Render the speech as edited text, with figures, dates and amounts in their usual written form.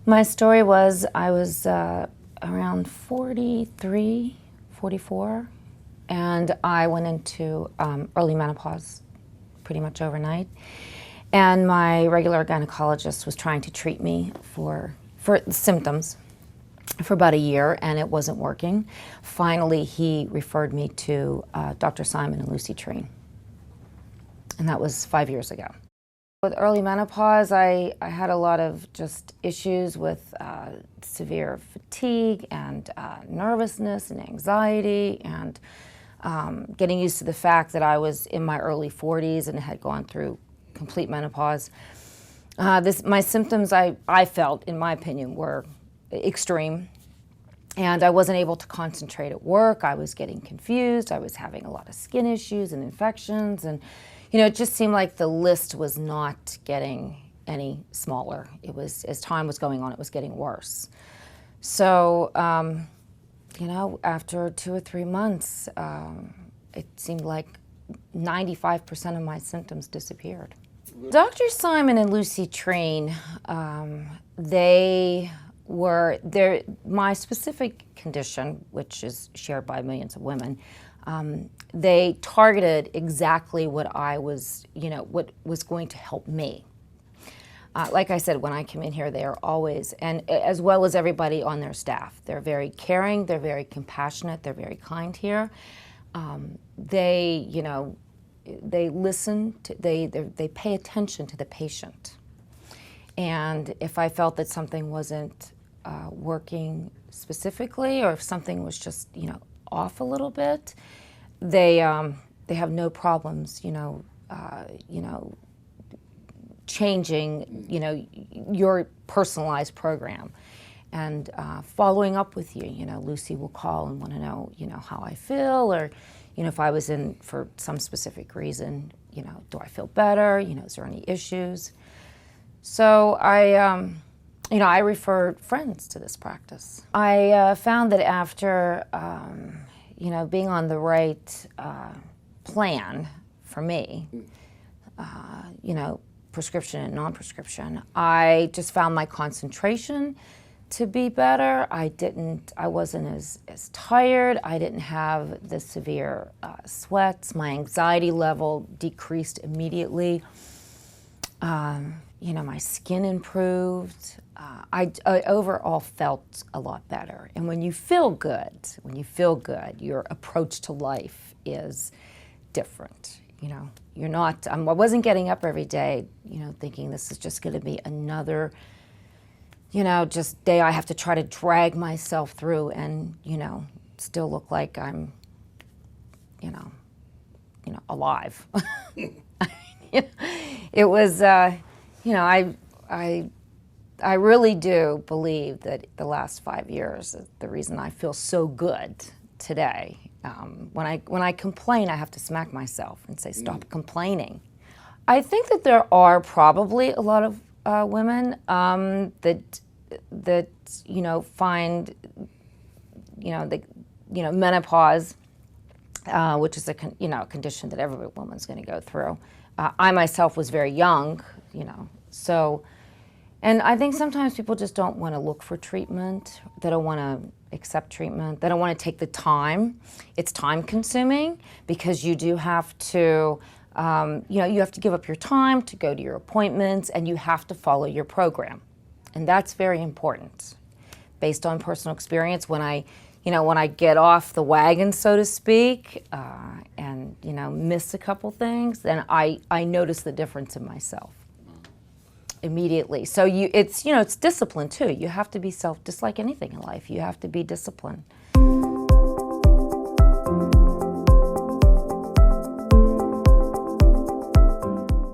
My story was I was around 43, 44, and I went into early menopause pretty much overnight. And my regular gynecologist was trying to treat me for symptoms for about a year, and it wasn't working. Finally, he referred me to Dr. Simon and Lucy Treen, and that was 5 years ago. With early menopause, I had a lot of just issues with severe fatigue and nervousness and anxiety, and getting used to the fact that I was in my early 40s and had gone through complete menopause. My symptoms, I felt, in my opinion, were extreme, and I wasn't able to concentrate at work. I was getting confused. I was having a lot of skin issues and infections, and it just seemed like the list was not getting any smaller. It was, as time was going on, it was getting worse. So, after 2 or 3 months, it seemed like 95% of my symptoms disappeared. Dr. Simon and Lucy Treen, my specific condition, which is shared by millions of women, they targeted exactly what I was, what was going to help me. Like I said, when I come in here, they are always, and as well as everybody on their staff, they're very caring, they're very compassionate, they're very kind here. They listen, they pay attention to the patient. And if I felt that something wasn't working specifically, or if something was just, off a little bit, they have no problems, changing, your personalized program, and following up with you. Lucy will call and want to know, how I feel, or, if I was in for some specific reason, do I feel better? Is there any issues? So I referred friends to this practice. I found that after, being on the right plan for me, prescription and non-prescription, I just found my concentration to be better. I wasn't as tired. I didn't have the severe sweats. My anxiety level decreased immediately. My skin improved. I overall felt a lot better. And when you feel good, your approach to life is different. You're not, I wasn't getting up every day, thinking this is just going to be another, just day I have to try to drag myself through and, still look like I'm, alive. It was, I really do believe that the last 5 years is the reason I feel so good today. When I complain, I have to smack myself and say, stop complaining. I think that there are probably a lot of women that find menopause, which is a condition that every woman's going to go through. I myself was very young, so. And I think sometimes people just don't want to look for treatment. They don't want to accept treatment. They don't want to take the time. It's time consuming because you do have to, you have to give up your time to go to your appointments, and you have to follow your program. And that's very important. Based on personal experience, when I get off the wagon, so to speak, and, miss a couple things, then I notice the difference in myself immediately. So it's discipline too. You have to be just like anything in life, you have to be disciplined.